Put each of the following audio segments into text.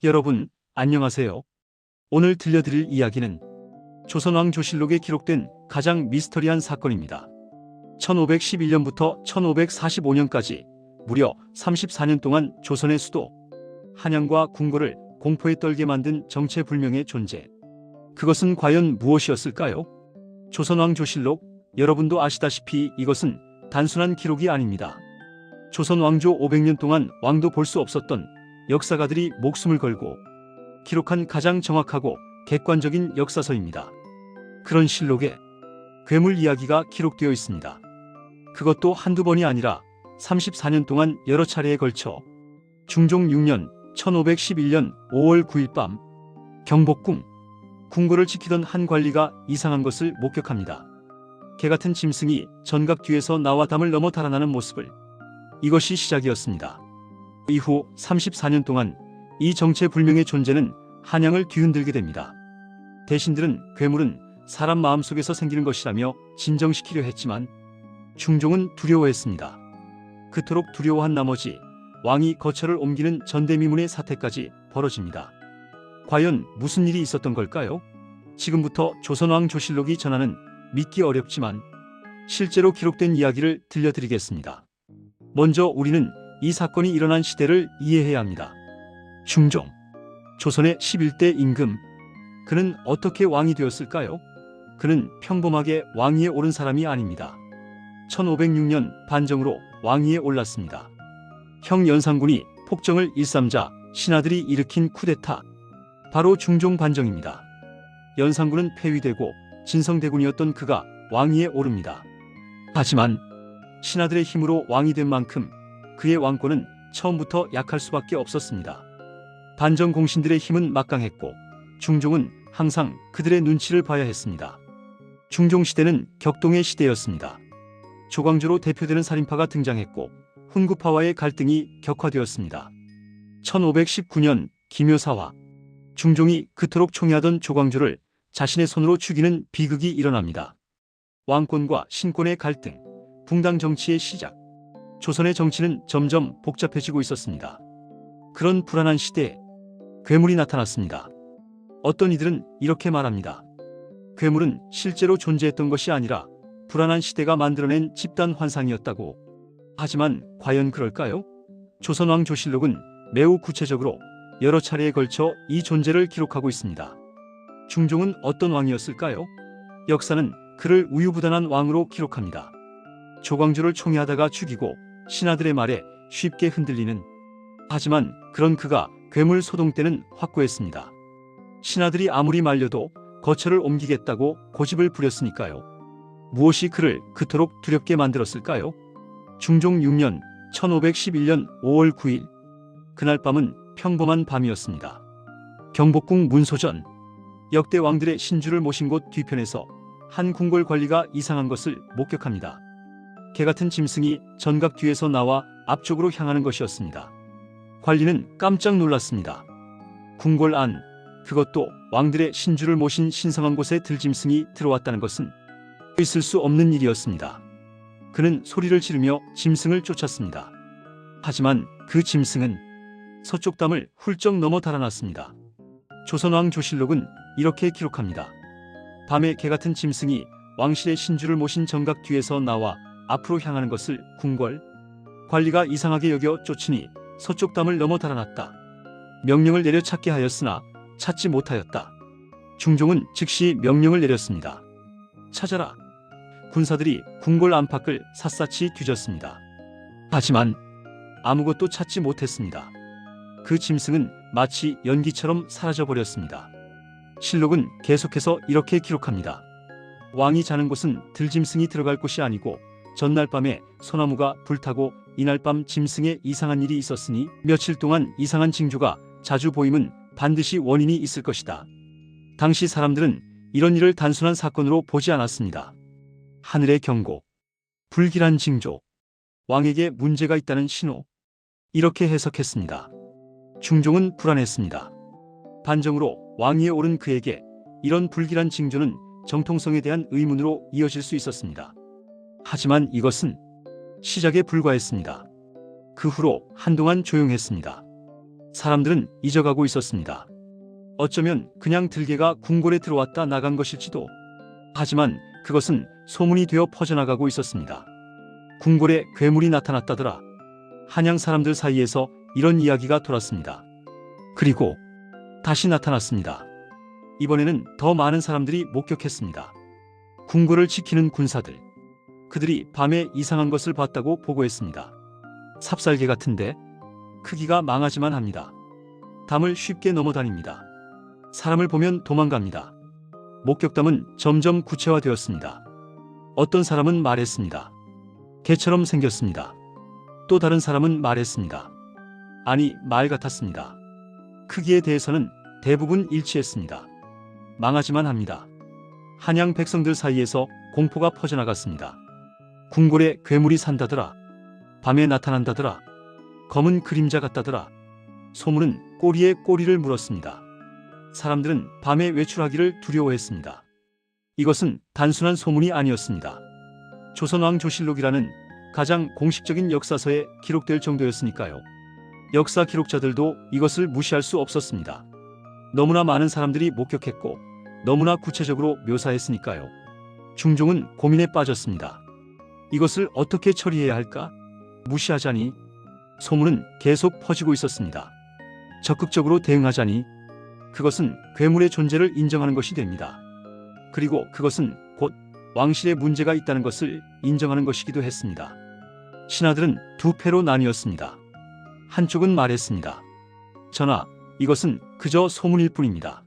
여러분, 안녕하세요. 오늘 들려드릴 이야기는 조선왕조실록에 기록된 가장 미스터리한 사건입니다. 1511년부터 1545년까지 무려 34년 동안 조선의 수도 한양과 궁궐을 공포에 떨게 만든 정체불명의 존재. 그것은 과연 무엇이었을까요? 조선왕조실록, 여러분도 아시다시피 이것은 단순한 기록이 아닙니다. 조선 왕조 500년 동안 왕도 볼 수 없었던 역사가들이 목숨을 걸고 기록한 가장 정확하고 객관적인 역사서입니다. 그런 실록에 괴물 이야기가 기록되어 있습니다. 그것도 한두 번이 아니라 34년 동안 여러 차례에 걸쳐 중종 6년 1511년 5월 9일 밤 경복궁 궁궐을 지키던 한 관리가 이상한 것을 목격합니다. 개같은 짐승이 전각 뒤에서 나와 담을 넘어 달아나는 모습을. 이것이 시작이었습니다. 이후 34년 동안 이 정체불명의 존재는 한양을 뒤흔들게 됩니다. 대신들은 괴물은 사람 마음속에서 생기는 것이라며 진정시키려 했지만 중종은 두려워했습니다. 그토록 두려워한 나머지 왕이 거처를 옮기는 전대미문의 사태까지 벌어집니다. 과연 무슨 일이 있었던 걸까요? 지금부터 조선왕조실록이 전하는 믿기 어렵지만 실제로 기록된 이야기를 들려드리겠습니다. 먼저 우리는 이 사건이 일어난 시대를 이해해야 합니다. 중종, 조선의 11대 임금. 그는 어떻게 왕이 되었을까요? 그는 평범하게 왕위에 오른 사람이 아닙니다. 1506년 반정으로 왕위에 올랐습니다. 형 연산군이 폭정을 일삼자 신하들이 일으킨 쿠데타, 바로 중종 반정입니다. 연산군은 폐위되고 진성대군이었던 그가 왕위에 오릅니다. 하지만 신하들의 힘으로 왕이 된 만큼 그의 왕권은 처음부터 약할 수밖에 없었습니다. 반정 공신들의 힘은 막강했고 중종은 항상 그들의 눈치를 봐야 했습니다. 중종 시대는 격동의 시대였습니다. 조광조로 대표되는 살인파가 등장했고 훈구파와의 갈등이 격화되었습니다. 1519년 기묘사화, 중종이 그토록 총애하던 조광조를 자신의 손으로 죽이는 비극이 일어납니다. 왕권과 신권의 갈등, 붕당 정치의 시작. 조선의 정치는 점점 복잡해지고 있었습니다. 그런 불안한 시대에 괴물이 나타났습니다. 어떤 이들은 이렇게 말합니다. 괴물은 실제로 존재했던 것이 아니라 불안한 시대가 만들어낸 집단 환상이었다고. 하지만 과연 그럴까요? 조선왕조실록은 매우 구체적으로 여러 차례에 걸쳐 이 존재를 기록하고 있습니다. 중종은 어떤 왕이었을까요? 역사는 그를 우유부단한 왕으로 기록합니다. 조광조를 총애하다가 죽이고 신하들의 말에 쉽게 흔들리는. 하지만 그런 그가 괴물 소동 때는 확고했습니다. 신하들이 아무리 말려도 거처를 옮기겠다고 고집을 부렸으니까요. 무엇이 그를 그토록 두렵게 만들었을까요? 중종 6년 1511년 5월 9일, 그날 밤은 평범한 밤이었습니다. 경복궁 문소전, 역대 왕들의 신주를 모신 곳 뒤편에서 한 궁궐 관리가 이상한 것을 목격합니다. 개같은 짐승이 전각 뒤에서 나와 앞쪽으로 향하는 것이었습니다. 관리는 깜짝 놀랐습니다. 궁궐 안, 그것도 왕들의 신주를 모신 신성한 곳에 들짐승이 들어왔다는 것은 있을 수 없는 일이었습니다. 그는 소리를 지르며 짐승을 쫓았습니다. 하지만 그 짐승은 서쪽 담을 훌쩍 넘어 달아났습니다. 조선왕조실록은 이렇게 기록합니다. 밤에 개같은 짐승이 왕실의 신주를 모신 정각 뒤에서 나와 앞으로 향하는 것을 궁궐 관리가 이상하게 여겨 쫓으니 서쪽 담을 넘어 달아났다. 명령을 내려 찾게 하였으나 찾지 못하였다. 중종은 즉시 명령을 내렸습니다. 찾아라. 군사들이 궁궐 안팎을 샅샅이 뒤졌습니다. 하지만 아무것도 찾지 못했습니다. 그 짐승은 마치 연기처럼 사라져버렸습니다. 실록은 계속해서 이렇게 기록합니다. 왕이 자는 곳은 들짐승이 들어갈 곳이 아니고 전날 밤에 소나무가 불타고 이날 밤 짐승에 이상한 일이 있었으니 며칠 동안 이상한 징조가 자주 보임은 반드시 원인이 있을 것이다. 당시 사람들은 이런 일을 단순한 사건으로 보지 않았습니다. 하늘의 경고, 불길한 징조, 왕에게 문제가 있다는 신호, 이렇게 해석했습니다. 중종은 불안했습니다. 반정으로 왕위에 오른 그에게 이런 불길한 징조는 정통성에 대한 의문으로 이어질 수 있었습니다. 하지만 이것은 시작에 불과했습니다. 그 후로 한동안 조용했습니다. 사람들은 잊어가고 있었습니다. 어쩌면 그냥 들개가 궁궐에 들어왔다 나간 것일지도. 하지만 그것은 소문이 되어 퍼져나가고 있었습니다. 궁궐에 괴물이 나타났다더라. 한양 사람들 사이에서 이런 이야기가 돌았습니다. 그리고 다시 나타났습니다. 이번에는 더 많은 사람들이 목격했습니다. 궁궐을 지키는 군사들. 그들이 밤에 이상한 것을 봤다고 보고했습니다. 삽살개 같은데 크기가 망하지만 합니다. 담을 쉽게 넘어다닙니다. 사람을 보면 도망갑니다. 목격담은 점점 구체화되었습니다. 어떤 사람은 말했습니다. 개처럼 생겼습니다. 또 다른 사람은 말했습니다. 아니, 말 같았습니다. 크기에 대해서는 대부분 일치했습니다. 망하지만 합니다. 한양 백성들 사이에서 공포가 퍼져나갔습니다. 궁궐에 괴물이 산다더라. 밤에 나타난다더라. 검은 그림자 같다더라. 소문은 꼬리에 꼬리를 물었습니다. 사람들은 밤에 외출하기를 두려워했습니다. 이것은 단순한 소문이 아니었습니다. 조선왕조실록이라는 가장 공식적인 역사서에 기록될 정도였으니까요. 역사 기록자들도 이것을 무시할 수 없었습니다. 너무나 많은 사람들이 목격했고 너무나 구체적으로 묘사했으니까요. 중종은 고민에 빠졌습니다. 이것을 어떻게 처리해야 할까? 무시하자니? 소문은 계속 퍼지고 있었습니다. 적극적으로 대응하자니? 그것은 괴물의 존재를 인정하는 것이 됩니다. 그리고 그것은 곧 왕실에 문제가 있다는 것을 인정하는 것이기도 했습니다. 신하들은 두 패로 나뉘었습니다. 한쪽은 말했습니다. 전하, 이것은 그저 소문일 뿐입니다.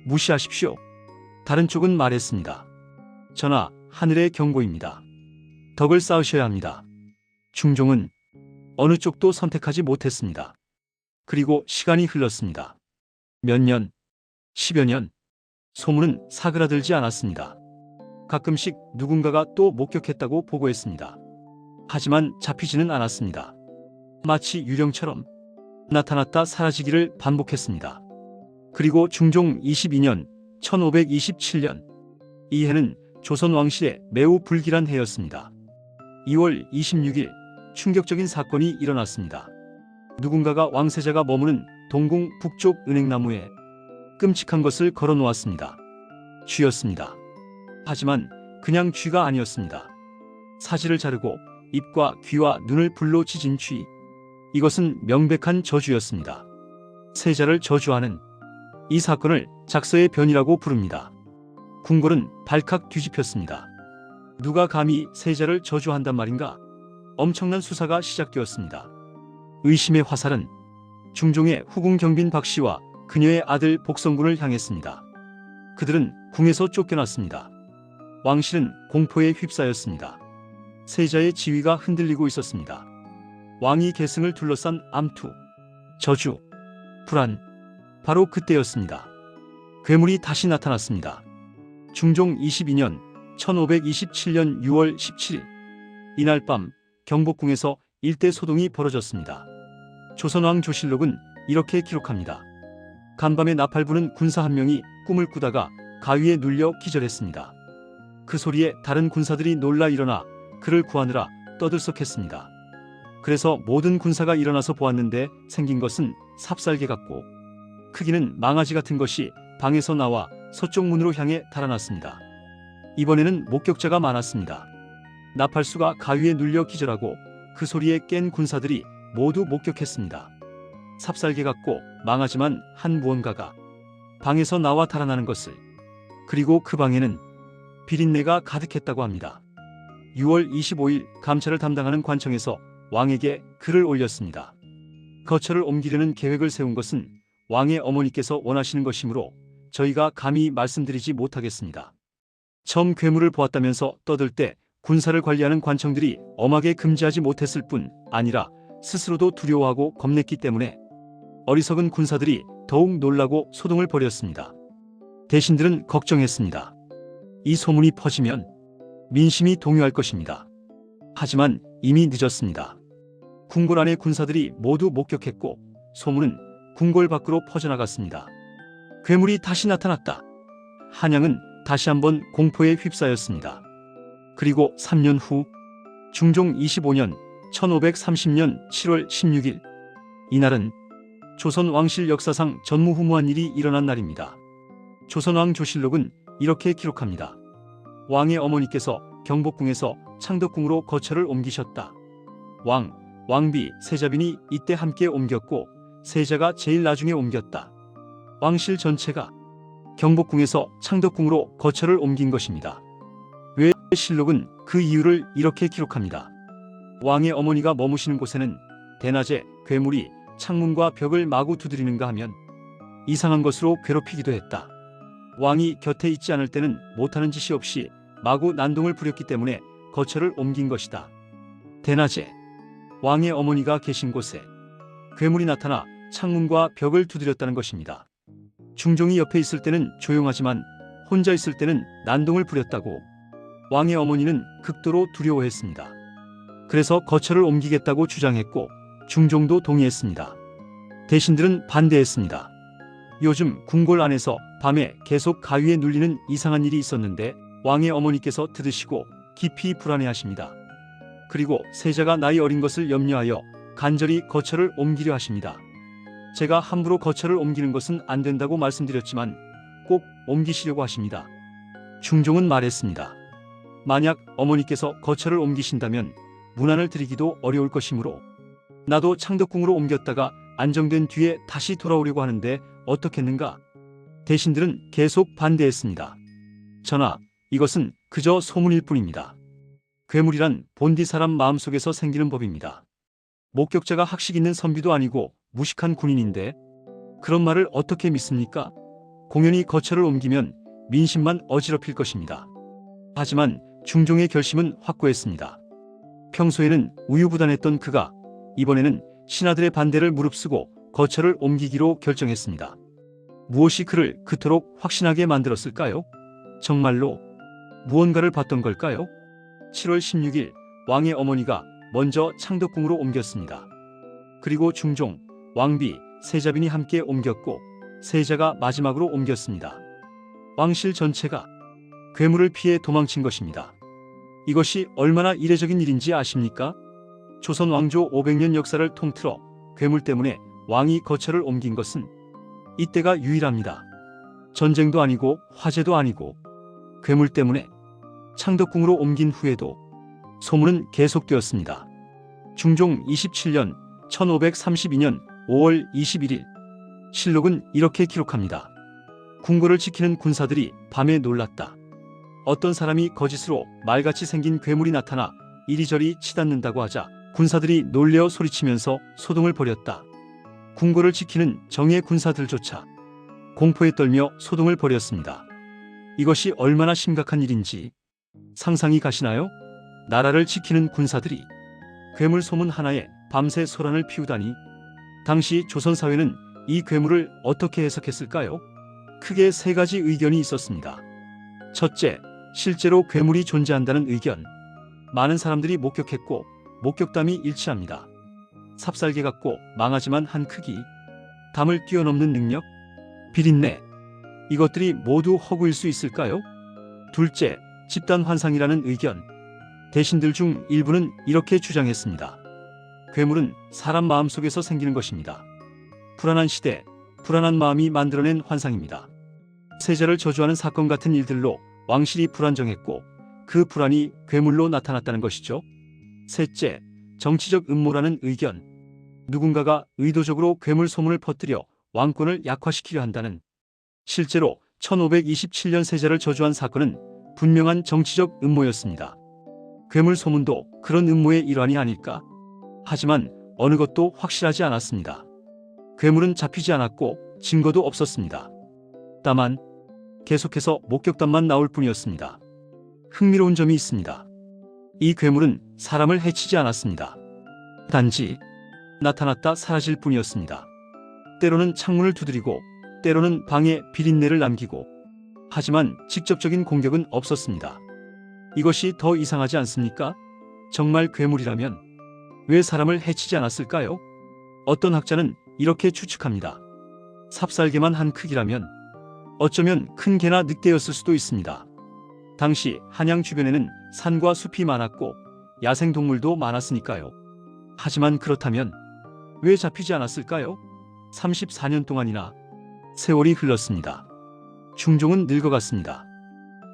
무시하십시오. 다른 쪽은 말했습니다. 전하, 하늘의 경고입니다. 덕을 쌓으셔야 합니다. 중종은 어느 쪽도 선택하지 못했습니다. 그리고 시간이 흘렀습니다. 몇 년, 10여 년, 소문은 사그라들지 않았습니다. 가끔씩 누군가가 또 목격했다고 보고했습니다. 하지만 잡히지는 않았습니다. 마치 유령처럼 나타났다 사라지기를 반복했습니다. 그리고 중종 22년 1527년 이 해는 조선 왕실의 매우 불길한 해였습니다. 2월 26일 충격적인 사건이 일어났습니다. 누군가가 왕세자가 머무는 동궁 북쪽 은행나무에 끔찍한 것을 걸어 놓았습니다. 쥐였습니다. 하지만 그냥 쥐가 아니었습니다. 사지를 자르고 입과 귀와 눈을 불로 지진 쥐. 이것은 명백한 저주였습니다. 세자를 저주하는 이 사건을 작서의 변이라고 부릅니다. 궁궐은 발칵 뒤집혔습니다. 누가 감히 세자를 저주한단 말인가? 엄청난 수사가 시작되었습니다. 의심의 화살은 중종의 후궁 경빈 박씨와 그녀의 아들 복성군을 향했습니다. 그들은 궁에서 쫓겨났습니다. 왕실은 공포에 휩싸였습니다. 세자의 지위가 흔들리고 있었습니다. 왕위 계승을 둘러싼 암투, 저주, 불안, 바로 그때였습니다. 괴물이 다시 나타났습니다. 중종 22년 1527년 6월 17일 이날 밤 경복궁에서 일대 소동이 벌어졌습니다. 조선왕조실록은 이렇게 기록합니다. 간밤에 나팔 부는 군사 한 명이 꿈을 꾸다가 가위에 눌려 기절했습니다. 그 소리에 다른 군사들이 놀라 일어나 그를 구하느라 떠들썩했습니다. 그래서 모든 군사가 일어나서 보았는데 생긴 것은 삽살개 같고 크기는 망아지 같은 것이 방에서 나와 서쪽 문으로 향해 달아났습니다. 이번에는 목격자가 많았습니다. 나팔수가 가위에 눌려 기절하고 그 소리에 깬 군사들이 모두 목격했습니다. 삽살개 같고 망하지만 한 무언가가 방에서 나와 달아나는 것을. 그리고 그 방에는 비린내가 가득했다고 합니다. 6월 25일 감찰을 담당하는 관청에서 왕에게 글을 올렸습니다. 거처를 옮기려는 계획을 세운 것은 왕의 어머니께서 원하시는 것이므로 저희가 감히 말씀드리지 못하겠습니다. 처음 괴물을 보았다면서 떠들 때 군사를 관리하는 관청들이 엄하게 금지하지 못했을 뿐 아니라 스스로도 두려워하고 겁냈기 때문에 어리석은 군사들이 더욱 놀라고 소동을 벌였습니다. 대신들은 걱정했습니다. 이 소문이 퍼지면 민심이 동요할 것입니다. 하지만 이미 늦었습니다. 궁궐 안의 군사들이 모두 목격했고 소문은 궁궐 밖으로 퍼져나갔습니다. 괴물이 다시 나타났다. 한양은 다시 한번 공포에 휩싸였습니다. 그리고 3년 후 중종 25년 1530년 7월 16일 이날은 조선 왕실 역사상 전무후무한 일이 일어난 날입니다. 조선왕 조실록은 이렇게 기록합니다. 왕의 어머니께서 경복궁에서 창덕궁으로 거처를 옮기셨다. 왕, 왕비, 세자빈이 이때 함께 옮겼고 세자가 제일 나중에 옮겼다. 왕실 전체가 경복궁에서 창덕궁으로 거처를 옮긴 것입니다. 왜 실록은 그 이유를 이렇게 기록합니다. 왕의 어머니가 머무시는 곳에는 대낮에 괴물이 창문과 벽을 마구 두드리는가 하면 이상한 것으로 괴롭히기도 했다. 왕이 곁에 있지 않을 때는 못하는 짓이 없이 마구 난동을 부렸기 때문에 거처를 옮긴 것이다. 대낮에 왕의 어머니가 계신 곳에 괴물이 나타나 창문과 벽을 두드렸다는 것입니다. 중종이 옆에 있을 때는 조용하지만 혼자 있을 때는 난동을 부렸다고 왕의 어머니는 극도로 두려워했습니다. 그래서 거처를 옮기겠다고 주장했고 중종도 동의했습니다. 대신들은 반대했습니다. 요즘 궁궐 안에서 밤에 계속 가위에 눌리는 이상한 일이 있었는데 왕의 어머니께서 들으시고 깊이 불안해하십니다. 그리고 세자가 나이 어린 것을 염려하여 간절히 거처를 옮기려 하십니다. 제가 함부로 거처를 옮기는 것은 안 된다고 말씀드렸지만 꼭 옮기시려고 하십니다. 중종은 말했습니다. 만약 어머니께서 거처를 옮기신다면 문안을 드리기도 어려울 것이므로 나도 창덕궁으로 옮겼다가 안정된 뒤에 다시 돌아오려고 하는데 어떻겠는가? 대신들은 계속 반대했습니다. 전하, 이것은 그저 소문일 뿐입니다. 괴물이란 본디 사람 마음속에서 생기는 법입니다. 목격자가 학식 있는 선비도 아니고 무식한 군인인데 그런 말을 어떻게 믿습니까? 공연히 거처를 옮기면 민심만 어지럽힐 것입니다. 하지만 중종의 결심은 확고했습니다. 평소에는 우유부단했던 그가 이번에는 신하들의 반대를 무릅쓰고 거처를 옮기기로 결정했습니다. 무엇이 그를 그토록 확신하게 만들었을까요? 정말로 무언가를 봤던 걸까요? 7월 16일 왕의 어머니가 먼저 창덕궁으로 옮겼습니다. 그리고 중종, 왕비, 세자빈이 함께 옮겼고 세자가 마지막으로 옮겼습니다. 왕실 전체가 괴물을 피해 도망친 것입니다. 이것이 얼마나 이례적인 일인지 아십니까? 조선 왕조 500년 역사를 통틀어 괴물 때문에 왕이 거처를 옮긴 것은 이때가 유일합니다. 전쟁도 아니고 화재도 아니고 괴물 때문에 창덕궁으로 옮긴 후에도 소문은 계속되었습니다. 중종 27년 1532년 5월 21일 실록은 이렇게 기록합니다. 궁궐을 지키는 군사들이 밤에 놀랐다. 어떤 사람이 거짓으로 말같이 생긴 괴물이 나타나 이리저리 치닫는다고 하자 군사들이 놀려 소리치면서 소동을 벌였다. 궁궐을 지키는 정예 군사들조차 공포에 떨며 소동을 벌였습니다. 이것이 얼마나 심각한 일인지 상상이 가시나요? 나라를 지키는 군사들이 괴물 소문 하나에 밤새 소란을 피우다니. 당시 조선 사회는 이 괴물을 어떻게 해석했을까요? 크게 세 가지 의견이 있었습니다. 첫째, 실제로 괴물이 존재한다는 의견. 많은 사람들이 목격했고 목격담이 일치합니다. 삽살개 같고 망하지만 한 크기, 담을 뛰어넘는 능력, 비린내. 이것들이 모두 허구일 수 있을까요? 둘째, 집단 환상이라는 의견. 대신들 중 일부는 이렇게 주장했습니다. 괴물은 사람 마음속에서 생기는 것입니다. 불안한 시대, 불안한 마음이 만들어낸 환상입니다. 세자를 저주하는 사건 같은 일들로 왕실이 불안정했고 그 불안이 괴물로 나타났다는 것이죠. 셋째, 정치적 음모라는 의견. 누군가가 의도적으로 괴물 소문을 퍼뜨려 왕권을 약화시키려 한다는. 실제로 1527년 세자를 저주한 사건은 분명한 정치적 음모였습니다. 괴물 소문도 그런 음모의 일환이 아닐까? 하지만 어느 것도 확실하지 않았습니다. 괴물은 잡히지 않았고 증거도 없었습니다. 다만 계속해서 목격담만 나올 뿐이었습니다. 흥미로운 점이 있습니다. 이 괴물은 사람을 해치지 않았습니다. 단지 나타났다 사라질 뿐이었습니다. 때로는 창문을 두드리고 때로는 방에 비린내를 남기고, 하지만 직접적인 공격은 없었습니다. 이것이 더 이상하지 않습니까? 정말 괴물이라면 왜 사람을 해치지 않았을까요? 어떤 학자는 이렇게 추측합니다. 삽살개만 한 크기라면 어쩌면 큰 개나 늑대였을 수도 있습니다. 당시 한양 주변에는 산과 숲이 많았고 야생동물도 많았으니까요. 하지만 그렇다면 왜 잡히지 않았을까요? 34년 동안이나 세월이 흘렀습니다. 중종은 늙어갔습니다.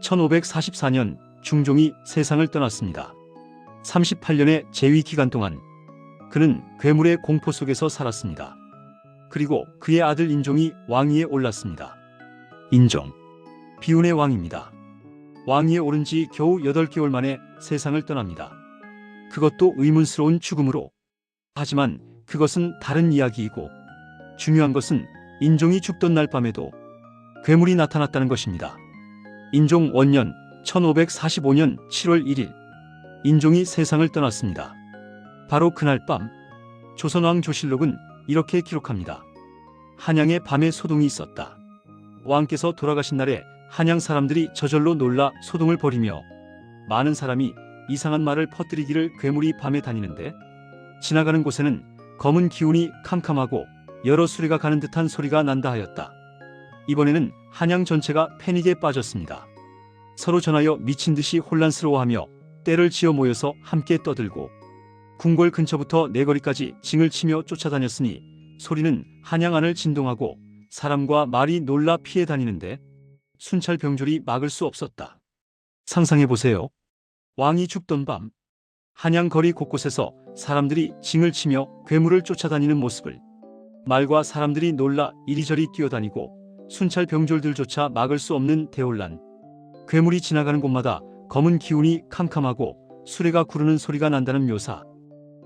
1544년 중종이 세상을 떠났습니다. 38년의 재위 기간 동안 그는 괴물의 공포 속에서 살았습니다. 그리고 그의 아들 인종이 왕위에 올랐습니다. 인종, 비운의 왕입니다. 왕위에 오른 지 겨우 8개월 만에 세상을 떠납니다. 그것도 의문스러운 죽음으로. 하지만 그것은 다른 이야기이고 중요한 것은 인종이 죽던 날 밤에도 괴물이 나타났다는 것입니다. 인종 원년 1545년 7월 1일 인종이 세상을 떠났습니다. 바로 그날 밤 조선왕 조실록은 이렇게 기록합니다. 한양에 밤에 소동이 있었다. 왕께서 돌아가신 날에 한양 사람들이 저절로 놀라 소동을 벌이며 많은 사람이 이상한 말을 퍼뜨리기를 괴물이 밤에 다니는데 지나가는 곳에는 검은 기운이 캄캄하고 여러 수레가 가는 듯한 소리가 난다 하였다. 이번에는 한양 전체가 패닉에 빠졌습니다. 서로 전하여 미친 듯이 혼란스러워하며 떼를 지어 모여서 함께 떠들고 궁궐 근처부터 내거리까지 징을 치며 쫓아다녔으니 소리는 한양 안을 진동하고 사람과 말이 놀라 피해 다니는데 순찰병졸이 막을 수 없었다. 상상해보세요. 왕이 죽던 밤 한양 거리 곳곳에서 사람들이 징을 치며 괴물을 쫓아다니는 모습을 말과 사람들이 놀라 이리저리 뛰어다니고 순찰병졸들조차 막을 수 없는 대혼란. 괴물이 지나가는 곳마다 검은 기운이 캄캄하고 수레가 구르는 소리가 난다는 묘사.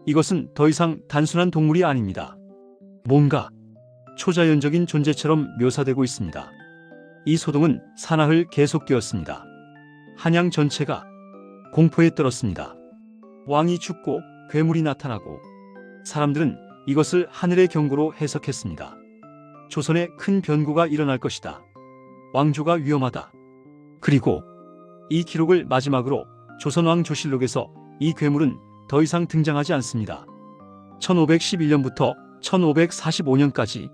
이것은 더 이상 단순한 동물이 아닙니다. 뭔가 초자연적인 존재처럼 묘사되고 있습니다. 이 소동은 사나흘 계속되었습니다. 한양 전체가 공포에 떨었습니다. 왕이 죽고 괴물이 나타나고 사람들은 이것을 하늘의 경고로 해석했습니다. 조선에 큰 변고가 일어날 것이다. 왕조가 위험하다. 그리고 이 기록을 마지막으로 조선왕 조실록에서 이 괴물은 더 이상 등장하지 않습니다. 1511년부터 1545년까지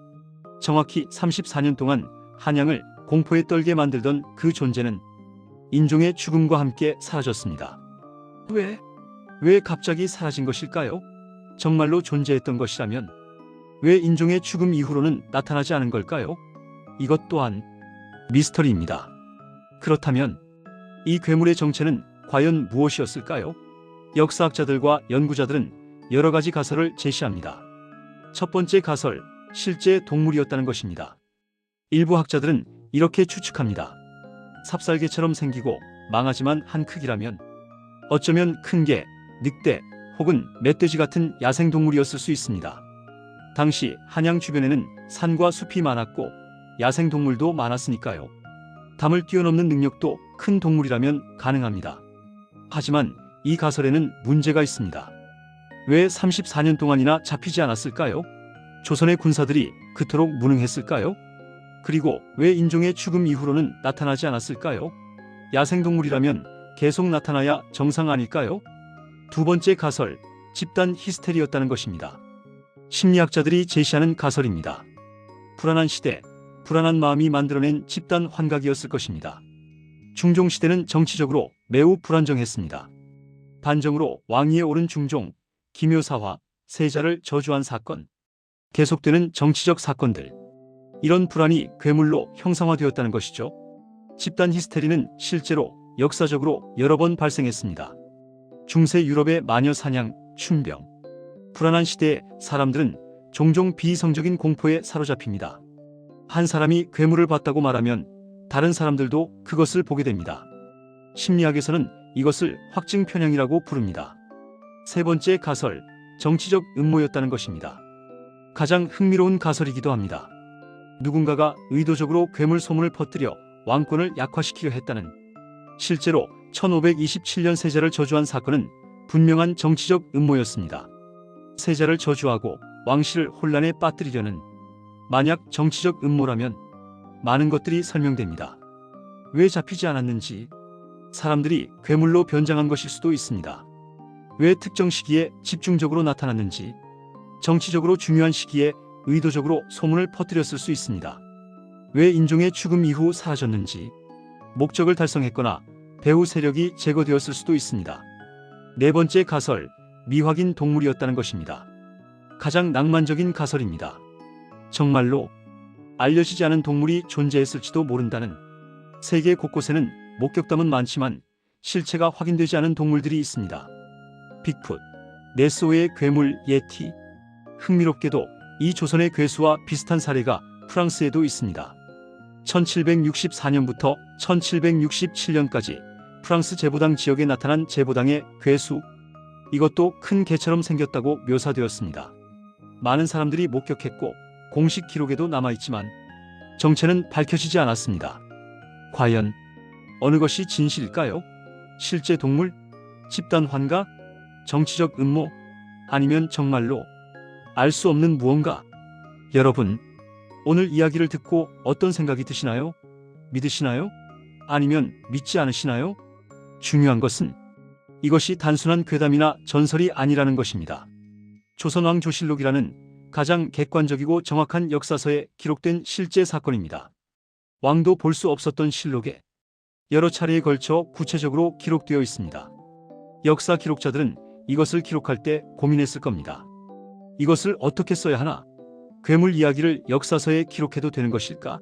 정확히 34년 동안 한양을 공포에 떨게 만들던 그 존재는 인종의 죽음과 함께 사라졌습니다. 왜 갑자기 사라진 것일까요? 정말로 존재했던 것이라면 왜 인종의 죽음 이후로는 나타나지 않은 걸까요? 이것 또한 미스터리입니다. 그렇다면 이 괴물의 정체는 과연 무엇이었을까요? 역사학자들과 연구자들은 여러 가지 가설을 제시합니다. 첫 번째 가설, 실제 동물이었다는 것입니다. 일부 학자들은 이렇게 추측합니다. 삽살개처럼 생기고 망하지만 한 크기라면 어쩌면 큰 개, 늑대 혹은 멧돼지 같은 야생동물이었을 수 있습니다. 당시 한양 주변에는 산과 숲이 많았고 야생동물도 많았으니까요. 담을 뛰어넘는 능력도 큰 동물이라면 가능합니다. 하지만 이 가설에는 문제가 있습니다. 왜 34년 동안이나 잡히지 않았을까요? 조선의 군사들이 그토록 무능했을까요? 그리고 왜 인종의 죽음 이후로는 나타나지 않았을까요? 야생동물이라면 계속 나타나야 정상 아닐까요? 두 번째 가설, 집단 히스테리였다는 것입니다. 심리학자들이 제시하는 가설입니다. 불안한 시대, 불안한 마음이 만들어낸 집단 환각이었을 것입니다. 중종시대는 정치적으로 매우 불안정했습니다. 반정으로 왕위에 오른 중종, 기묘사화, 세자를 저주한 사건, 계속되는 정치적 사건들. 이런 불안이 괴물로 형상화되었다는 것이죠. 집단 히스테리는 실제로 역사적으로 여러 번 발생했습니다. 중세 유럽의 마녀 사냥, 춘병. 불안한 시대에 사람들은 종종 비이성적인 공포에 사로잡힙니다. 한 사람이 괴물을 봤다고 말하면 다른 사람들도 그것을 보게 됩니다. 심리학에서는 이것을 확증 편향이라고 부릅니다. 세 번째 가설, 정치적 음모였다는 것입니다. 가장 흥미로운 가설이기도 합니다. 누군가가 의도적으로 괴물 소문을 퍼뜨려 왕권을 약화시키려 했다는. 실제로 1527년 세자를 저주한 사건은 분명한 정치적 음모였습니다. 세자를 저주하고 왕실을 혼란에 빠뜨리려는, 만약 정치적 음모라면 많은 것들이 설명됩니다. 왜 잡히지 않았는지, 사람들이 괴물로 변장한 것일 수도 있습니다. 왜 특정 시기에 집중적으로 나타났는지, 정치적으로 중요한 시기에 의도적으로 소문을 퍼뜨렸을 수 있습니다. 왜 인종의 죽음 이후 사라졌는지, 목적을 달성했거나 배후 세력이 제거되었을 수도 있습니다. 네 번째 가설, 미확인 동물이었다는 것입니다. 가장 낭만적인 가설입니다. 정말로 알려지지 않은 동물이 존재했을지도 모른다는. 세계 곳곳에는 목격담은 많지만 실체가 확인되지 않은 동물들이 있습니다. 빅풋, 네스호의 괴물 예티. 흥미롭게도 이 조선의 괴수와 비슷한 사례가 프랑스에도 있습니다. 1764년부터 1767년까지 프랑스 제보당 지역에 나타난 제보당의 괴수. 이것도 큰 개처럼 생겼다고 묘사되었습니다. 많은 사람들이 목격했고 공식 기록에도 남아있지만 정체는 밝혀지지 않았습니다. 과연 어느 것이 진실일까요? 실제 동물? 집단 환각? 정치적 음모? 아니면 정말로 알 수 없는 무언가? 여러분, 오늘 이야기를 듣고 어떤 생각이 드시나요? 믿으시나요? 아니면 믿지 않으시나요? 중요한 것은 이것이 단순한 괴담이나 전설이 아니라는 것입니다. 조선왕조실록이라는 가장 객관적이고 정확한 역사서에 기록된 실제 사건입니다. 왕도 볼 수 없었던 실록에 여러 차례에 걸쳐 구체적으로 기록되어 있습니다. 역사 기록자들은 이것을 기록할 때 고민했을 겁니다. 이것을 어떻게 써야 하나? 괴물 이야기를 역사서에 기록해도 되는 것일까?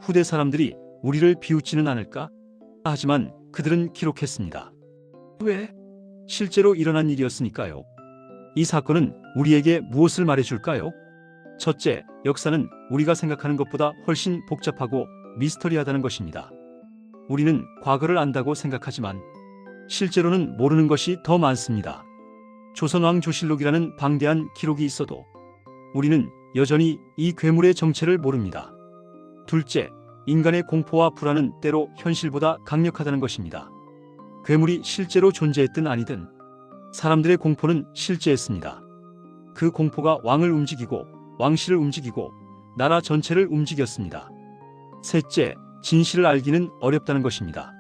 후대 사람들이 우리를 비웃지는 않을까? 하지만 그들은 기록했습니다. 왜? 실제로 일어난 일이었으니까요. 이 사건은 우리에게 무엇을 말해줄까요? 첫째, 역사는 우리가 생각하는 것보다 훨씬 복잡하고 미스터리하다는 것입니다. 우리는 과거를 안다고 생각하지만 실제로는 모르는 것이 더 많습니다. 조선왕조실록이라는 방대한 기록이 있어도 우리는 여전히 이 괴물의 정체를 모릅니다. 둘째, 인간의 공포와 불안은 때로 현실보다 강력하다는 것입니다. 괴물이 실제로 존재했든 아니든 사람들의 공포는 실제했습니다. 그 공포가 왕을 움직이고 왕실을 움직이고 나라 전체를 움직였습니다. 셋째, 진실을 알기는 어렵다는 것입니다.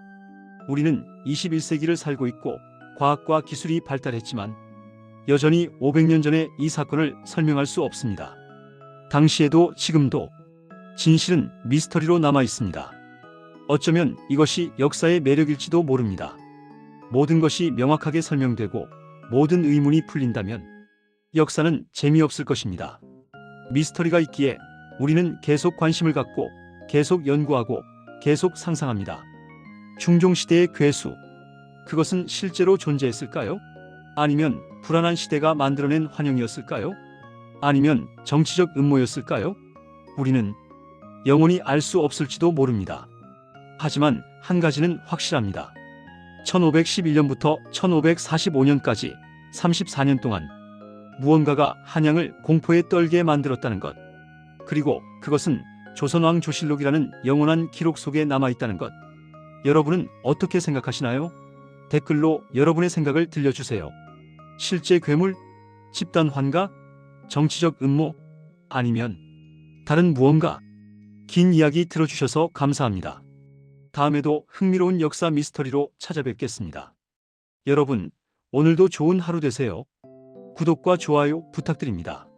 우리는 21세기를 살고 있고 과학과 기술이 발달했지만 여전히 500년 전의 이 사건을 설명할 수 없습니다. 당시에도 지금도 진실은 미스터리로 남아 있습니다. 어쩌면 이것이 역사의 매력일지도 모릅니다. 모든 것이 명확하게 설명되고 모든 의문이 풀린다면 역사는 재미없을 것입니다. 미스터리가 있기에 우리는 계속 관심을 갖고 계속 연구하고 계속 상상합니다. 중종시대의 괴수, 그것은 실제로 존재했을까요? 아니면 불안한 시대가 만들어낸 환영이었을까요? 아니면 정치적 음모였을까요? 우리는 영원히 알 수 없을지도 모릅니다. 하지만 한 가지는 확실합니다. 1511년부터 1545년까지 34년 동안 무언가가 한양을 공포에 떨게 만들었다는 것. 그리고 그것은 조선왕조실록이라는 영원한 기록 속에 남아있다는 것. 여러분은 어떻게 생각하시나요? 댓글로 여러분의 생각을 들려주세요. 실제 괴물? 집단 환각? 정치적 음모? 아니면 다른 무언가? 긴 이야기 들어주셔서 감사합니다. 다음에도 흥미로운 역사 미스터리로 찾아뵙겠습니다. 여러분, 오늘도 좋은 하루 되세요. 구독과 좋아요 부탁드립니다.